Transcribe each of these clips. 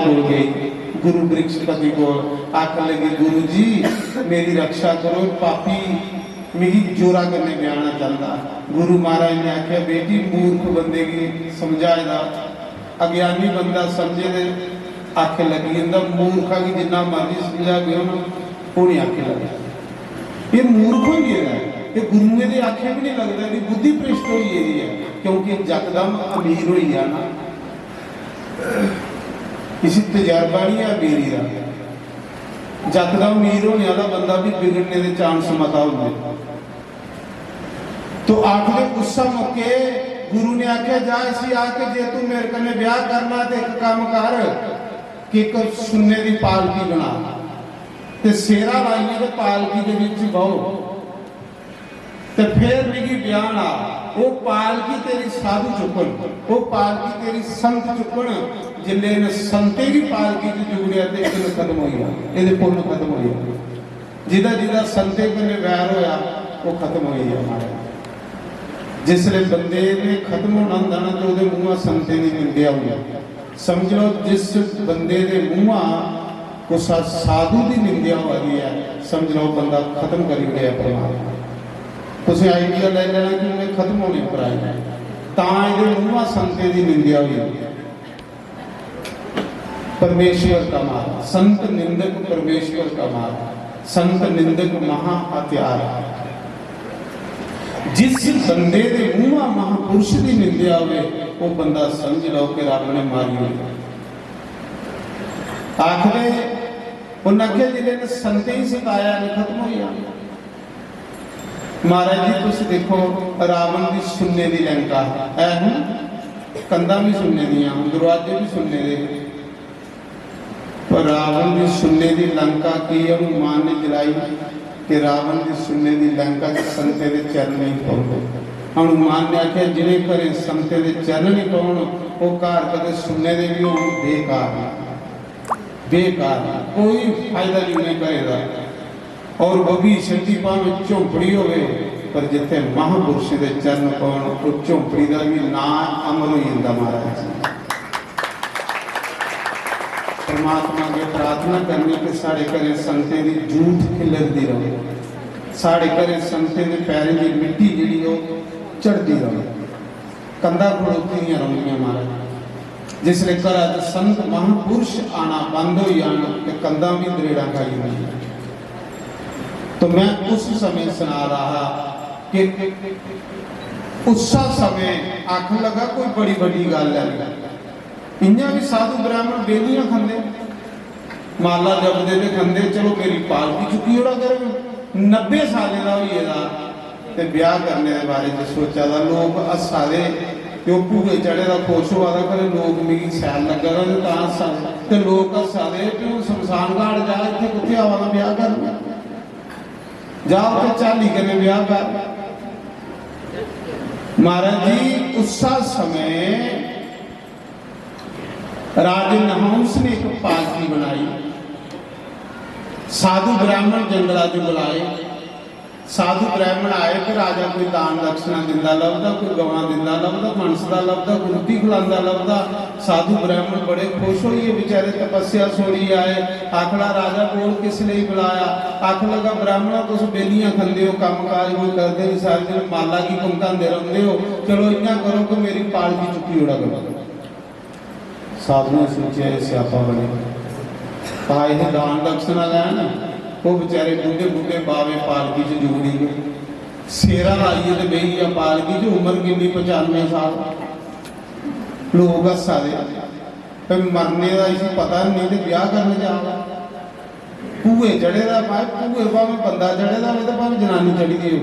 को गई गुरु वृक्षपति को, आखन लगी गुरु जी मेरी रक्षा करो, पापी मेरी जोरा करने में आना चाहता। गुरु महाराज ने आख्या बेटी मूर्ख बंदे की समझाएगा, अज्ञानी बंदा समझे दे आखे लगी इंदा, मूर्खा की जिन्ना मर्जी समझा गया वो नहीं आखे लगे। ये मूर्ख हो गया है, ये गुरुए दे आखे भी नहीं लगता, ये बुद्धि भ्रष्ट हो गई है, क्योंकि जकदम अमीर हो गया ना, किसी तजर्बा नहीं है अमीरी का। जकदम अमीर होने वाला बंदा भी बिगड़ने के चांस मता होंगे। तो आखिर गुस्सा मुके गुरु ने आख्या जा इसी आके जे तू मेरे कने ब्याह करना तो एक काम कर कि एक सुन्ने की पालकी बना ते सेरा लाइए तो पालकी के विच बहो ते फिर मेरी ब्याह ना वो पालकी तेरी साधु चुकन, वो पालकी तेरी संत चुकन, जिले ने संते की पालकी च जुड़िया तो एक खत्म हो गया, ये पुण्य खत्म हो गया। जिदा जिदा संते कने वैर होया वो खत्म हो गया हमारा। जिसले बंदे ने खत्म होना होंदा ना तो उहदे मूंह संते दी निंदिया हुई, समझ लो जिस बंदे दे मूंह को साधु दी निंदिया हो रही है, समझ लो बंदा खत्म कर गया परमात्मा। तुसीं आइडिया ले लेना कि उन्हें खत्म होने पर आए तां इहदे मूंह संते दी निंदिया हुई। परमेश्वर का मार्ग, संत निंदक परमेश्वर का मार्ग, संत निंदक महा हत्यार। जिस बंदे दे मूंह महापुरुष की निंदिया होवे वो बंदा समझ लो कि रब ने मारी हुई। आखिरे उन्हें आख्या जिले ने संते ही सिखाया ने खत्म हो गया। महाराज जी तुम देखो रावण की सुन्ने की लंका है, कंधा भी सुन्ने दियां, दरवाजे भी सुन्ने दे, पर रावण की सुन्ने की लंका की हनुमान ने जलाई कि रावण की सुन्ने की लंका के संते के चरण नहीं पाउंदे। हनुमान ने आख्या जिन्हें घरे संते के चरण नहीं पाउण वो घर कदे सुन्ने के भी होण बेकार, बेकार कोई फायदा नहीं उन्हें करेगा। और बगी छठी भावें झोंपड़ी होवे पर जिथे महापुरुष के चरण पाउण वो झोंपड़ी का भी ना अमर हो जाता। महाराज परमात्मा के प्रार्थना करनी कि साढ़े घरे संते की जूठ खिलरती रहे, साढ़े घरे संते के पैरों की मिट्टी जी चढ़ती रहे, कंधा खड़ोती रही। महाराज जिसले घर संत महापुरुष आना बंद हो जान तो कंधा भी दरेड़ा खाई हुई। तो मैं उस समय सुना रहा कि उस समय आखन लगा कोई बड़ी बड़ी गल है, इन्हें भी साधु ब्राह्मण बेलियां खाते माला जपदे ते खाते, चलो मेरी पालकी चुकी ओड़ा कर 90 साल का होइएगा ते ब्याह करने के बारे में सोचा था। लोग हसा दे तो भूए चढ़े का खुश हुआ था पर लोग मिगी सैल लगा तो लोग हसा दे तू शमशान घाट जा, इतने कुत्ते आवा ब्याह कर जाओ तो चाली करने ब्याह कर। महाराज जी उस समय राजे नहुस ने एक पालकी बनाई, साधु ब्राह्मण जंगला जो बुलाए, साधु ब्राह्मण आए फिर राजा कोई दान दक्षिणा दिंदा लभदा, कोई गवां दिंदा लभदा, मनसदा लभदा, कोई रोटी खिलांदा लभदा। साधु ब्राह्मण बड़े खुश होइए, बेचारे तपस्या छोड़ी आए। आखड़ा राजा बोल किस लिए बुलाया? आख लगा ब्राह्मणा तुम बेलियां खाते हो, काम काज कोई करते नहीं, सारे दिन माला की भुगतांदे रहंदे हो, चलो इन्ना करो कि मेरी पालकी चुकी उड़ा करो। साधु ने सोचे स्यापा बने, आए थे दान दक्षिणा लैन, वो बेचारे बूढ़े बूढ़े बावे पालकी च जुगड़ी गए, सेरा लाइए तो बही आ पालकी च, उम्र किन्नी 95 साल। लोग हसा दे मरने का इसी पता नहीं तो ब्याह करने जाओ। भूए चढ़े का पाए भूए भावें बंदा चढ़े का तो भावें जनानी चढ़ी दी हो,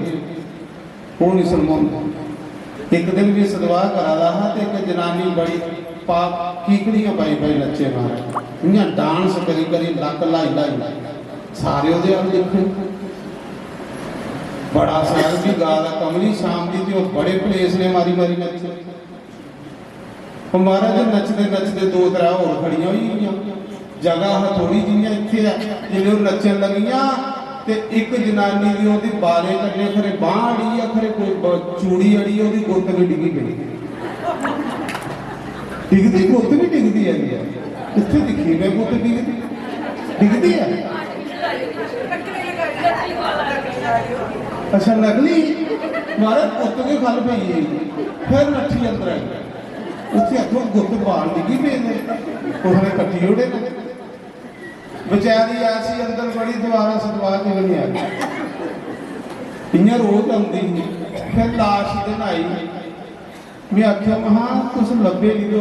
वो नहीं सुनवा। एक दिन भी सदवाह करा रहा तो एक जनानी बड़ी पाप कीकड़ियां पाई पाई नच्चे मारे, इं डांस करी करी लक लाई लाई सारे वो देखो। बड़ा सैल भी गा कमली शाम की तो बड़े प्लेस ने मारी मारी नचे। महाराज नचते नचते 2-3 होर खड़ियां हुई, जगह थोड़ी जी इतने जिन्हें वो नचन लगियां तो एक जनानी की वो बाले कटे खरे बांह अड़ी या खरे कोई चूड़ी अड़ी वो गुत्त भी डिगी गई, डिगती गुत्त भी डिगती है। कितने दिखी मैं गुत दिखती है। अच्छा नकली महाराज गुत के खल पई फिर नठी अंदर आई उत्थे हथों गुत बाल डिगी पे उसने कट्टी ओढ़े बेचारी ऐसी अंदर बड़ी दोबारा सतवा के नहीं आई इं रोज आती फिर लाश दिन आई मैं आख्या महा तुस लभे नहीं 2-3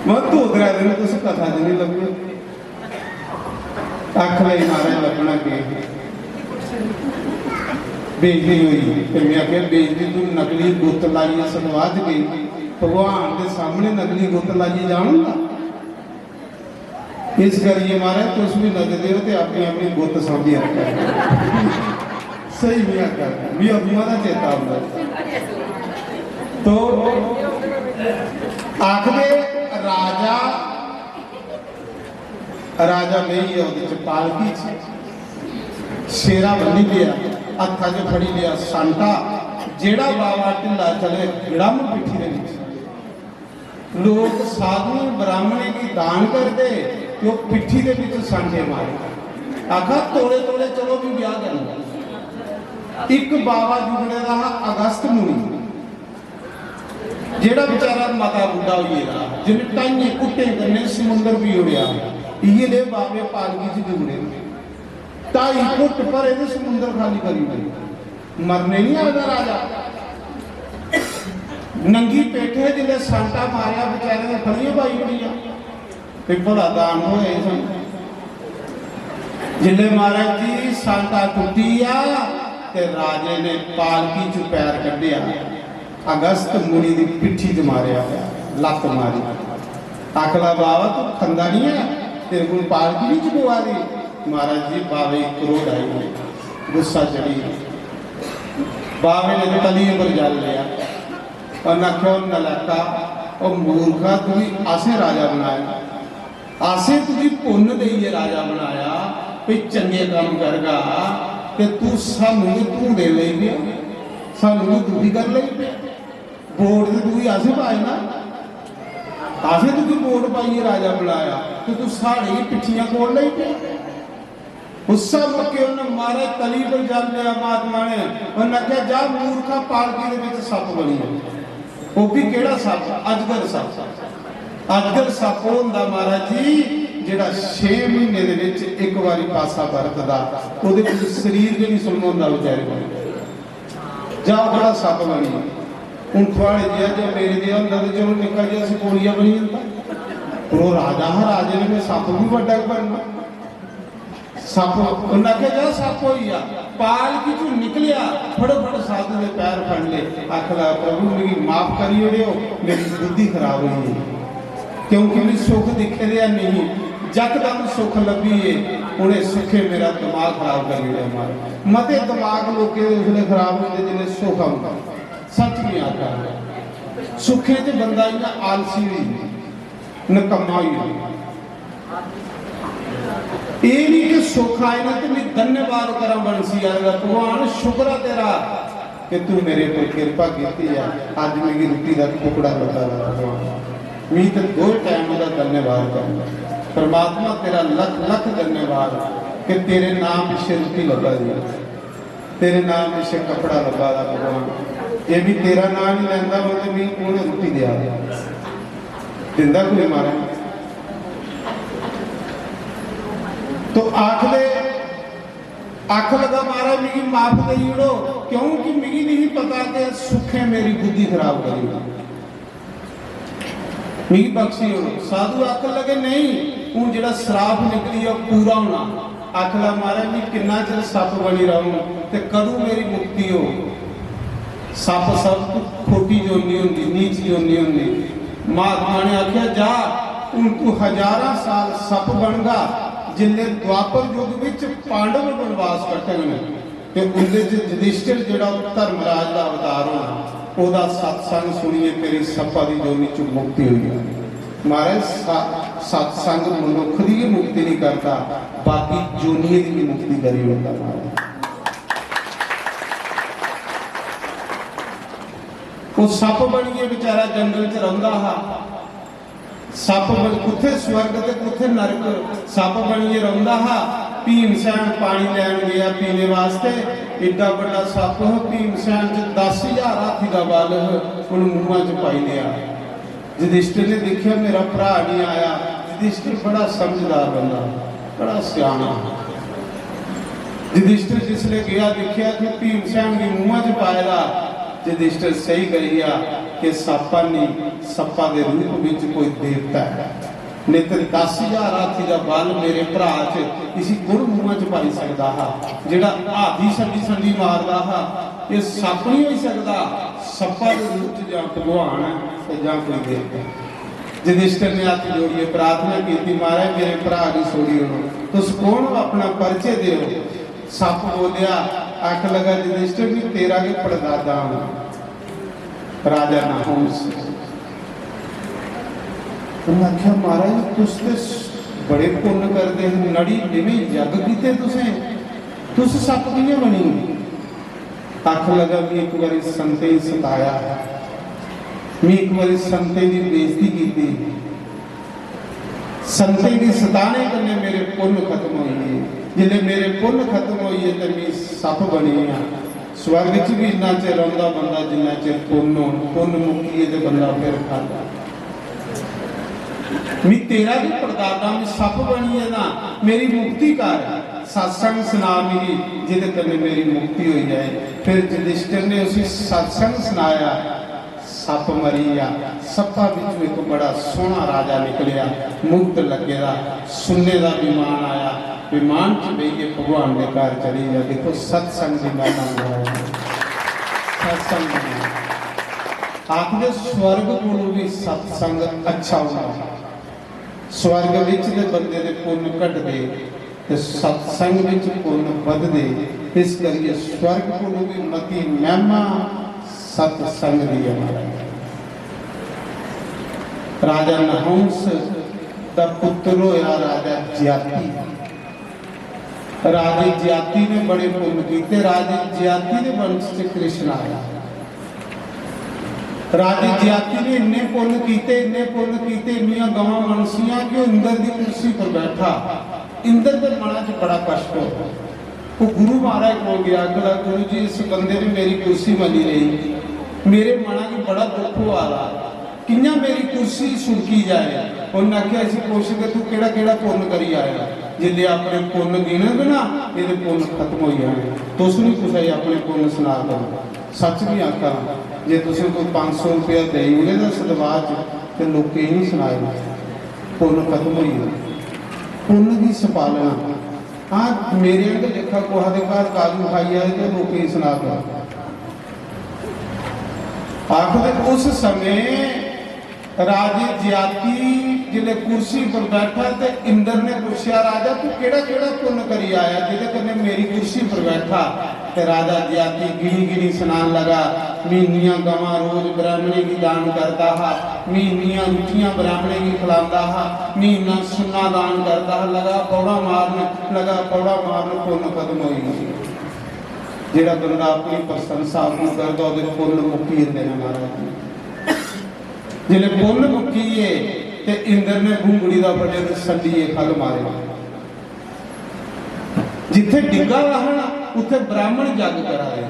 मैं 2-3 दिन तुस कथा च नहीं लभे अख लई महाराज लभना के बेइज्जती हुई फिर मैं आख्या बेइज्जती तू नकली गुत लाई सतवा च गई भगवान के सामने नकली गुत लाइए जाऊंगा इस करिए महाराज तुस भी नचदे हो तो अपनी अपनी गुत समझी रखा सही भी आकर भी अभिमा का चेता आता तो आखदे राजा राजा नहीं है पालकी शेरा बनी लिया हथा च फड़ी लिया सांटा जेड़ा बाबा ढिला चले गड़म पिठी दे विच लोग साधु ब्राह्मणे की दान करते तो पिठी दे विच सांटे मारे आखा तोड़े तोड़े चलो भी ब्याह करना एक बाबा जुगड़े का अगस्त मुनि जेड़ा बेचारा माता बुढ़ा हुई जिन्हें टाइए कुत्ते करने समुंदर भी उड़िया ये ले बाबे पालकी च जुगड़े 2.5 फुट पर ये समुंदर खाली करी गई मरने नहीं आता राजा नंगी पेठे जिले सांटा मारिया बेचारे ने फड़िया पाई हुई बड़ा दान होए जिले महाराज जी सांटा टुटी ते राजे ने पालकी चु पैर कढ़िया अगस्त मुनि की पिठी च मारिया लत मारी आखला बाबा तू खंदा नहीं है तेरे को पालकी नहीं चुकवा दी महाराज जी बाबे क्रोध आई गुस्सा चढ़ी बाबे ने तली पर जल लिया और नखो नलका और मूर्खा तुझी आसे राजा बनाया आसे तुझी पुण्य देइए राजा बनाया कोई चंगे काम करगा ते तू सानू तू दे ले पिया सानू दुखी कर ले पिया वोट तो तू ही आसे पाए ना आसे तू वोट पाइए राजा बनाया तो तू साड़ी पिछियां कोड़ ले पिया गुस्सा मक्के उन्हें मारे तली पर जल लिया महात्मा ने उन्हें क्या जा मूर्खा पालकी दे विच सप बनी वो भी केड़ा सप अजगर सप अजगर सप होंदा महाराज जी जेड़ा 6 महीने दे विच एक बारी पासा वरतदा ओदे विच शरीर भी नहीं सुलमांदा बेचारे को जा बड़ा सप बनी हुण थोड़े जिहा जो मेरे दे हुंदा ते चलो निक्का जिहा सकोलिया बनी जंदा वो राजा हा राजे ने सप भी वड्डा बनना सप उन्हें क्या जा सप हो पालकी चू निकलिया फटोफट साधु के पैर फड़ ले आखला प्रभु मेरी माफ करी ओड़ियो मेरी बुद्धि खराब हुई क्योंकि मेरी सुख दिखे दिया नहीं जकदम सुख लभी है उन्हें सुखे मेरा दिमाग खराब कर लिया हमारा मते दिमाग लोग उसने खराब होते जिन्हें सुख आऊंगा सच नहीं आता सुखे च बंदा इन्ना आलसी नहीं नकम्मा ही ये नहीं कि सुख आए ना तो मैं धन्यवाद करा बंसी आएगा भगवान शुक्र है तेरा कि तू मेरे पर कृपा की है आज मेरी रोटी का टुकड़ा लगा भगवान मैं तो 2 टाइम का धन्यवाद करूँगा परमात्मा तेरा लख लख धन्यवाद कि तेरे नाम पिछे रोटी लगा दी तेरे नाम पिछे कपड़ा लगा दा भगवान ये भी तेरा नाम ही लेंदा मतलब मैं उन्हें रोटी दिया दिंदा कोई मारा तो आखले आख लगा मारा मिगी माफ करी उड़ो क्योंकि मिगी नहीं पता कि सुखे मेरी बुद्धि खराब करेगा मिगी बख्शी उड़ो साधु आख लगे नहीं हूँ जो श्राप निकली है पूरा होना आखला मारा मैं किन्ना चिर सप बनी रहूँ तो कदू मेरी मुक्ति हो सप सब खोटी जोनी होंगी नीच जोनी होंगी महात्मा ने आख्या जा हूँ तू 1000 साल सप बनगा जिले द्वापर युग विच पांडव वनवास कटणगे ते उनदे युधिष्ठिर जिहड़ा धर्मराज का अवतार होना ओदा सत्संग सुनिए तेरी सपा की जोनी चु मुक्ति हुई महाराज सत्संग मनुख की मुक्ति नहीं करता बाकी जोनिए की मुक्ति करी होता महाराज वो सप बनिए बेचारा जंगल च रहिंदा हा। सप कुत्थे स्वर्ग ते कुत्थे नरक, सप बनिए रहिंदा हा। भीमसैन पानी लैन गया पीने वास्ते, एडा बड़ा सप भीमसैन च 10,000 हाथी का बल उन्हें मूँह च पाई लिया। युधिष्ठिर ने देखा मेरा भरा नहीं आया। युधिष्ठिर बड़ा समझदार बंदा, बड़ा सियाना। युधिष्ठिर जिसले गया देखा कि भीमसैन की मूँह च पाएगा, युधिष्ठिर सही कहिया कि सपा नहीं, सपा के रूप में कोई देवता है, नहीं तो 10,000 हाथी का बल मेरे भरा च किसी गुड़ मूँह च पाई सकता हा। जिहड़ा हाथी संडी संडी मारदा हा, ये सप नहीं हो सकता। सपा के रूप च जां भगवान है ते जां कोई देवता। युधिष्ठिर ने हाथ जोड़िए प्रार्थना की, महाराज मेरे भरा की सोड़ी हो, तुस कौन हो अपना परिचय दो। सप बोलिया, आख लगा युधिष्ठिर भी तेरा के परदादा हूं, राजा नहुस। उन्हें आख्या महाराज तुस ते बड़े पुण्य करते हो, नड़ी जिवें यज्ञ कीते तुस सप किवें बनी। आख लगा भी एक बारी संते सताया, मैं एक बारी संते की बेइज्जती की, संते की सताने कन्ने मेरे पुण्य खत्म हुई। जिले मेरे पुण्य खत्म हुई है तो मैं सप बनी हाँ। स्वर्ग च भी इन्ना चिर रहिंदा बंदा जिन्ना चिर पुण्य मुक्की तो बंदा फिर खाता। मैं तेरा भी परदादा मैं सप बनी है ना, मेरी मुक्ति कर, सत्संग सुना मेरी जिद कन्ने मेरी मुक्ति हो जाए। फिर युधिष्ठिर ने उसी सत्संग सुनाया, सप मरीया। सप्पा विचों एक बड़ा सोहना राजा निकलिया, मुक्त लगेगा, सुनने का विमान आया, विमान च बेहिए भगवान के घर चली जा। देखो सत्संग की महिमा, सत्संग आखिर स्वर्ग को भी सत्संग अच्छा होना। स्वर्ग विच दे बंदे दे पुण्य घटदे ते सत्संग विच पुण्य वधदे। इस करिए स्वर्ग को भी मती महिमा सत्संग दी है। राजा नहुस दा पुत्र होया राजा ज्याति। राजे ज्याति ने बड़े पुण्य किए, राजे ज्याति के वंश से कृष्ण आया। राजे ज्याति ने इन्ने पुण्य किए, इन्नियां गवां मनसियां कि इंद्र की कुर्सी पर बैठा। इंद्र के मन च बड़ा कष्ट हो, वो गुरु महाराज को गया, कहला गुरु जी इस बंदे ने मेरी कुर्सी मनी नहीं, मेरे मना की बड़ा दुख हो आ रहा, कियां मेरी कुर्सी सुड़की जाए। उन्हें आख्या ऐसी कोशिश कर तू केड़ा केड़ा पुण्य करी आएगा, जिले अपने पुण्य गिनोगे ना ये पुण्य खत्म हो जाए। तुस नहीं कुछ अपने पुण्य सुना दो। सच भी आखा जे तुम कोई 500 रुपया देंगे तो सदवाज तो लोग ही नहीं सुनाए, पुण्य खत्म हो जाए। पुण्य की संपालना हाँ मेरे अंदर देखा कोहा के घर काजू खाई आए तो लोग ही सुना दो। आखिर उस समय राजे ज्याति जिले कुर्सी पर बैठा तो इंद्र ने पूछा राजा तू केड़ा केड़ा पुण्य करी आया जिले कने मेरी कुर्सी पर बैठा। तो राजा ज्याति गिनी गिनी सुनान लगा, मैं इन्नियां गवां रोज ब्राह्मणे की दान करता हा, मैं इन्नियां रुचियां ब्राह्मणे की खिलाता हा, मैं इन्ना सुन्ना दान करता हा। लगा पौड़ा मारने पुण्य खत्म हो गई। जेड़ा बंदा अपनी प्रशंसा अपनी करता वो पुण्य मुक्की होंदे ने महाराज। जिले पुण्य मुक्कीए ते इंद्र ने घुंगड़ी का बड़े संडीए खल मारे। जिथे डिग्गा वाहना उथे ब्राह्मण जग करा दे,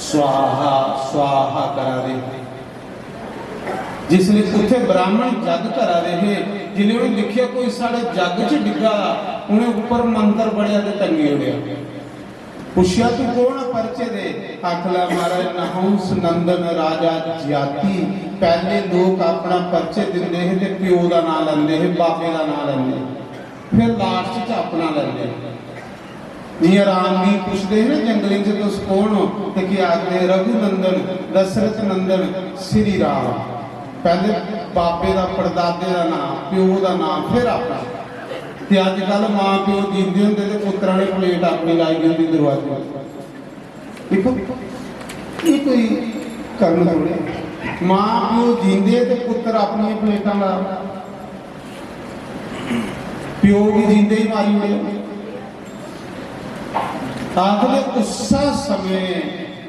स्वाहा स्वाहा करा दे। जिसने उथे ब्राह्मण जग करा दे है, जिन्हें उन्हें देखिया कोई साढ़े जग च डिग्गा, उन्हें ऊपर मंत्र पढ़िया ते टंगे उड़िया। पूछया तू कौन परिचय दे, आखला महाराज नहुस नंदन राजा ज्याति। पहले लोग अपना परिचय दिंदे है ते प्यो का नाम लेंदे है, बाबे का नाम लेंदे, फिर लास्ट च अपना लेंदे। जियां राम जी पूछते हैं ना जंगली च तुस कौन हो, ते कि आखदे रघुनंदन दशरथ नंदन श्री राम। पहले बाबे का परदादे का नाम, प्यो का नाम, फिर अपना। ते अजकल मां प्यो जींदे होंदे ते पुत्तरां ने प्लेट अपनी लाई होंदी दरवाजे। देखो ये कोई करन थोड़े, मां प्यो जींदे ते पुत्तर अपनी प्लेटां ला, प्यो भी जींदे ही मारी हुए। आखिर उस समय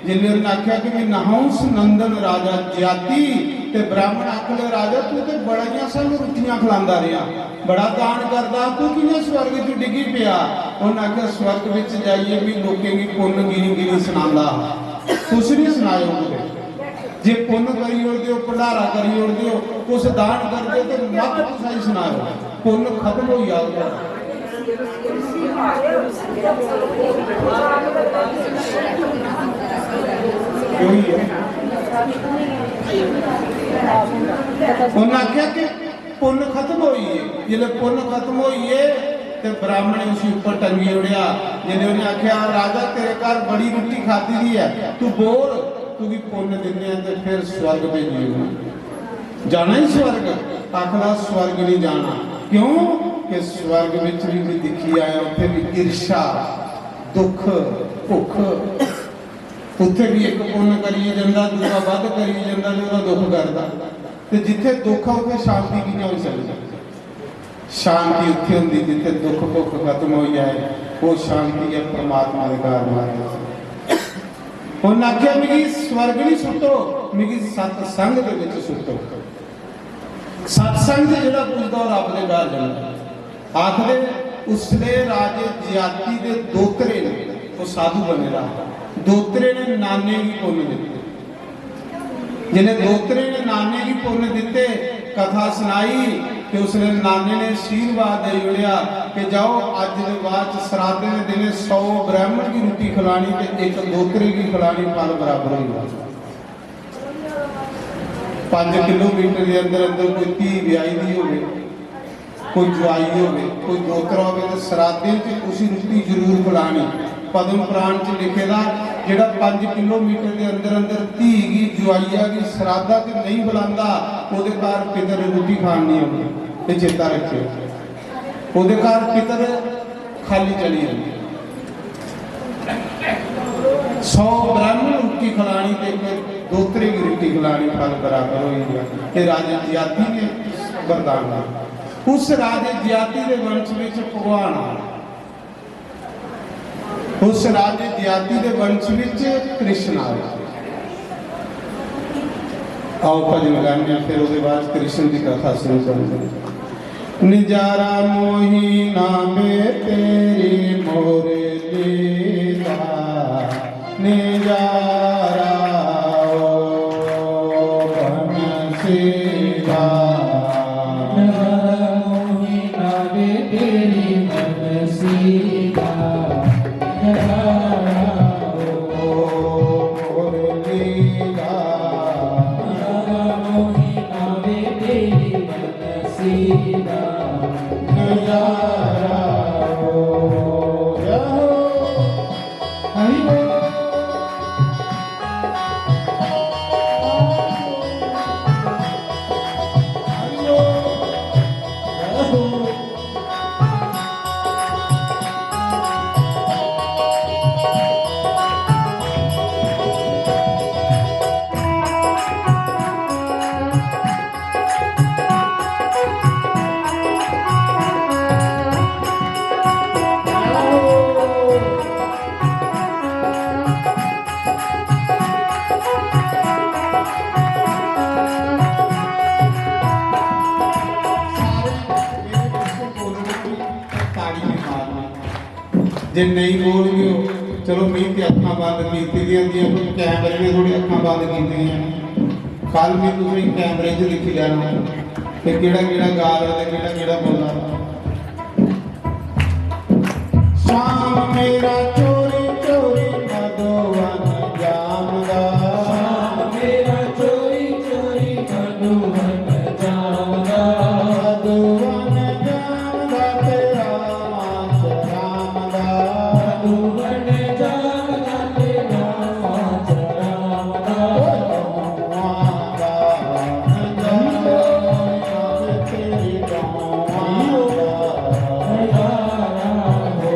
जिन्हें उन्हें आख्या कि मैं नहाउस नंदन राजा ज्याति ते ब्राह्मण आखले राजा तू तो बड़िया सानू रोटियां खिलांदा रहा, बड़ा दान करदा, तू किवें स्वर्ग च डिगी पिया। उन्हें आख्या स्वर्ग विच जाइए भी लोकें की पुन्न गिनी गिनी सुनांदा, कुछ नहीं सुनायो मुझे। जे पुन्न करी उड़दे हो, भंडारा करी उड़दे हो, कुछ दान करदे तो मत तुसां सुनाओ, पुन्न खत्म हो जाऊगा। उन्हें आख्या कि पुन्न खत्म होई है, जिसले पुन्न खत्म होई है तो ब्राह्मण ने उसी ऊपर टंगी उड़िया। जिन्हें उन्हें आख्या राजा तेरे घर बड़ी रोटी खाती दी है, तू बोल तू भी पुण्य दिने तो फिर स्वर्ग भेजिए। जाना ही स्वर्ग? आखला स्वर्ग नहीं जाना। क्यों कि स्वर्ग विच भी दिखी आया, उत्थे भी ईर्षा, दुख, भुख, उत्थे भी एक पुण्य करी जांदा, दूसरा वध करी जांदा, दूसरा दुख करदा। ते जिथे दुख है उत्थे शांति किवें हो सकदी? शांति उत्थे हुंदी जिथे दुख भुख खत्म हो जाए, वो शांति है परमात्मा दे घर मारे। उन्हें आख्या मिगी स्वर्ग नहीं सुटो, मिगी सत्संग दे विच सुटो। सत्संग से जिहड़ा पुजदा और रब दे घर जांदा। आखदे उसले राजे ज्याति दे दोतरे ने, वो साधु बने रहा, दोतरे ने नाने की पुण्य दिते। जिन्हें दोतरे ने नाने की पुण्य दिते, कथा सुनाई कि उसने नाने ने आशीर्वाद दे उड़िया कि जाओ अज दे बाद श्राद्ध दे दिन 100 ब्राह्मण की रोटी खिलानी ते एक दोतरे की खिलानी, फल बराबर होगा। 5 किलोमीटर के अंदर अंदर कोई धी ब्याई दी होवे, कोई जवाई होवे, कोई दोतरा होवे तो श्राद्धे च उसी रोटी जरूर खिलानी। पद्म पुराण च लिखेगा जिहड़ा 5 किलोमीटर के अंदर अंदर धी की जवाईया की श्राद्धा ते नहीं बुलांदा, ओदे घर पितर रोटी खाण नहीं आउंदी। ये चेता रखियो, ओदे घर पितर खाली चली जांदी। 100 ब्राह्मण रोटी खिलानी ते दोतरे की रोटी खिलानी, फल बराबर होएगा। ये राजे ज्याति ने वरदान दिया। उस राजे ज्याति के वंश में भगवान आया, उस राजे ज्याति के वंश में कृष्ण आया। आओ भजन गाने, फिर उसके बाद कृष्ण की कथा शुरू करेंगे। निजारा मोही नामे तेरी मोरे लीला, निजारा ओ बनसीला, निजारा मोही नामे तेरी बनसीला, निजारा ओ मोरे लीला, निजारा मोही नामे तेरी बनसीला, नजारा हो जाओ। हरि बोल। जे नहीं बोल गए चलो मी तो अखा बंद की कोई कैमरे ने थोड़ी अखा बंद की। कल भी तुम कैमरे च लिखी लेना कि केड़ा गा रहा है केड़ा बोला। शाम मेरा चोरी चोरी मधुवन जामदा, शाम मेरा चोरी चोरी मधुवन जामदा, मधुवन जामदा तेरा वांच रामदा, मधुवन जामदा तेरा वांच रामदा, तेरी गाँव नजारा हो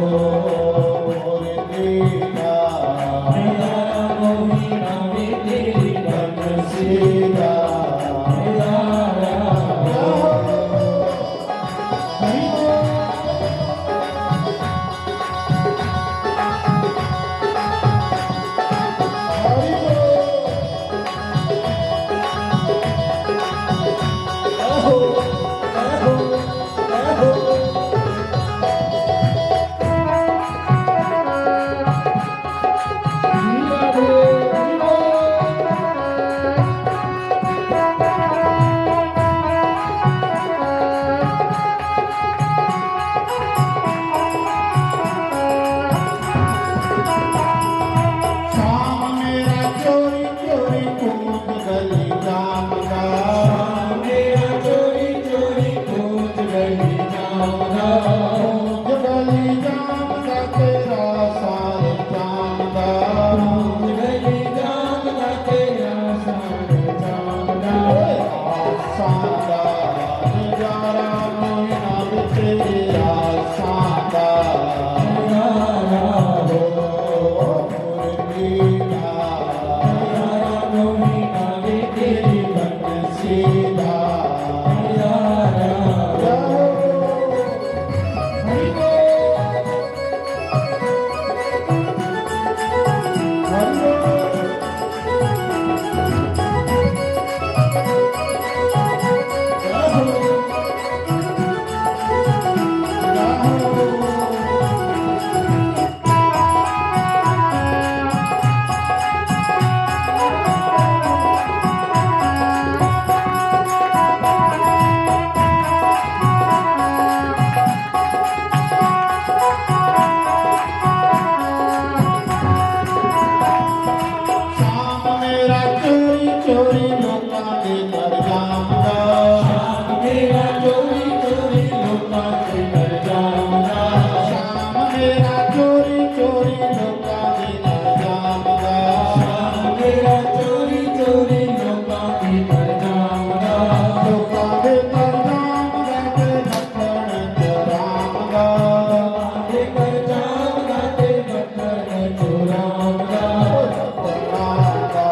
ਦੇ ਕਰ ਜਾਮ ਗਾਤੇ ਮੱਖਣ ਰਾਮ ਦਾ ਦੇ ਕਰ ਜਾਮ ਗਾਤੇ ਮੱਖਣ ਚੋਰਾਮ ਦਾ ਰਾਮ ਦਾ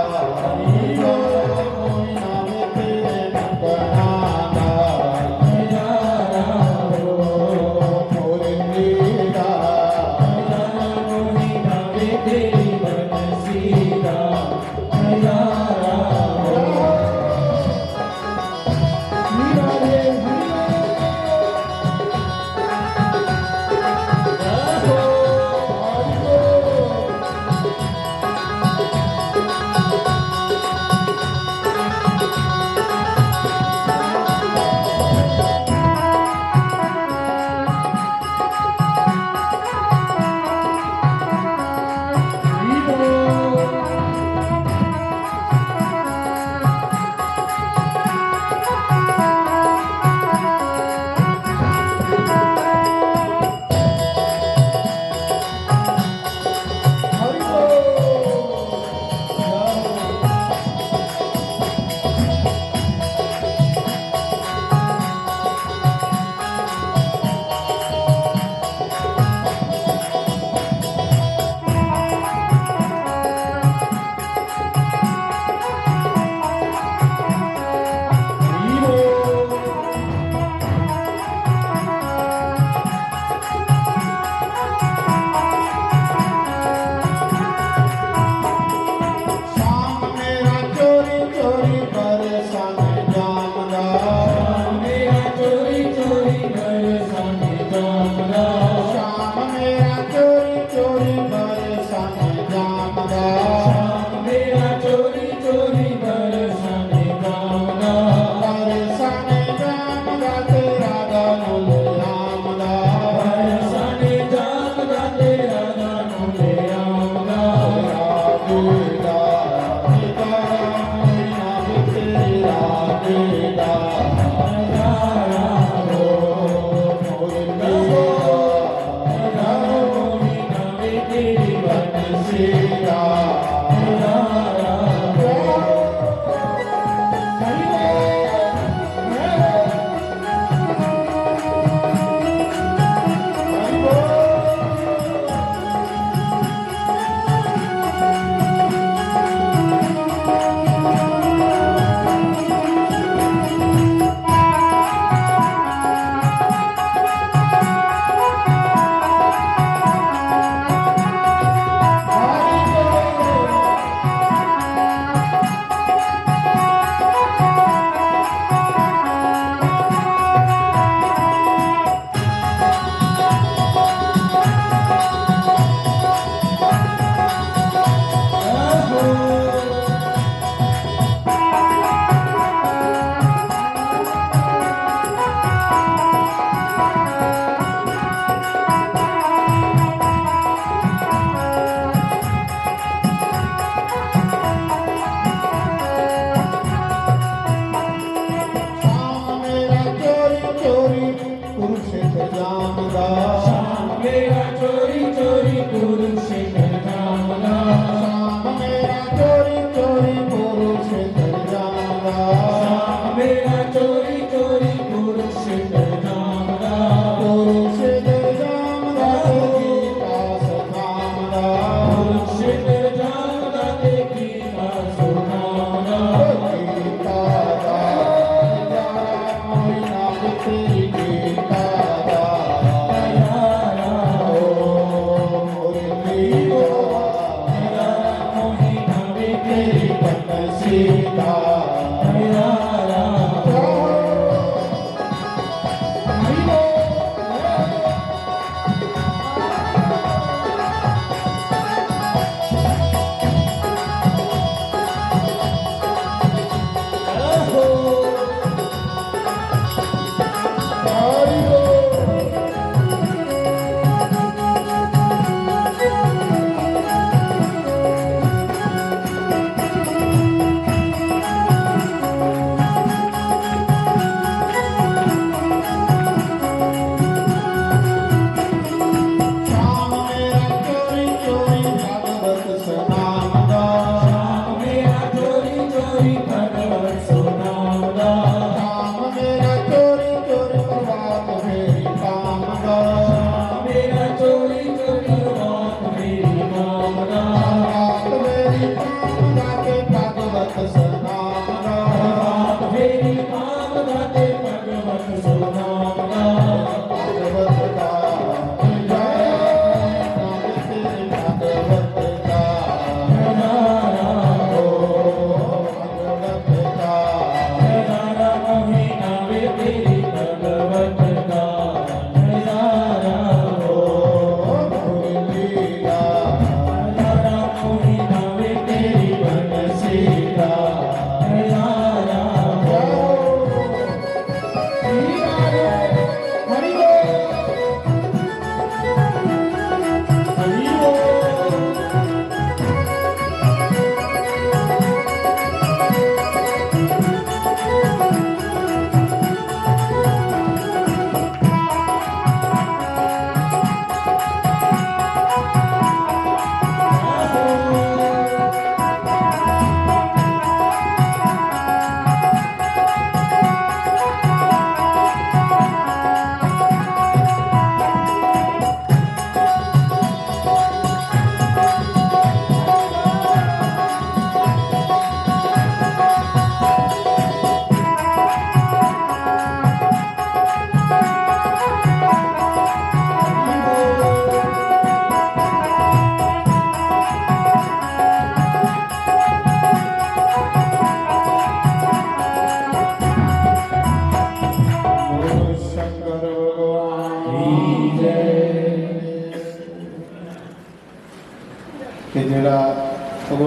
ਨੀਰੋ ਕੋਈ ਨਾਵੇਂ ਤੇਰੇ ਮੱਖਣਾ ਦਾ ਨਜ਼ਾਰਾ ਹੋ ਮੋਰੇ ਨੀਰਾ ਮੋਹੀ ਨਾਵੇ ਤੇਰੀ ਬਨਸੀ ਦਾ ਨਜ਼ਾਰਾ ਹੋ ਨੀਰਾ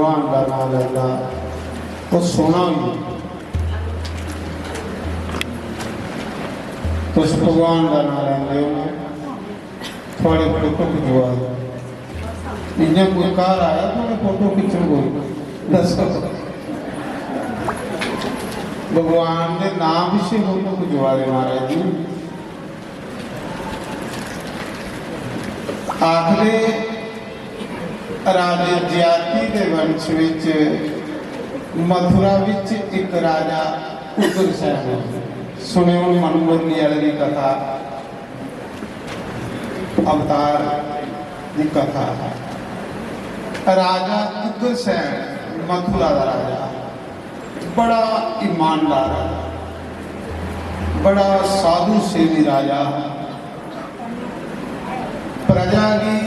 भगवान का नाम लेता तो सोना भी कुछ भगवान का नाम लेंगे हो थोड़े फोटो खिंचवा इन्हें कोई कार आया थोड़े फोटो खिंचन कोई दसो भगवान के नाम से फोटो खिंचवा दे महाराज जी आखिरे राजे जयाति के वंश विच मथुरा विच एक राजा उग्रसेन सुने मनमुरली वाले की कथा अवतार की कथा राजा उग्रसेन मथुरा का राजा बड़ा ईमानदार राजा बड़ा साधु सेवी राजा प्रजा की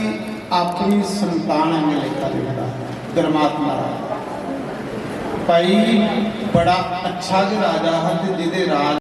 अपनी संतान में लेखा देता धर्मात्मा राजा भाई बड़ा अच्छा जो राजा है जिहदे राज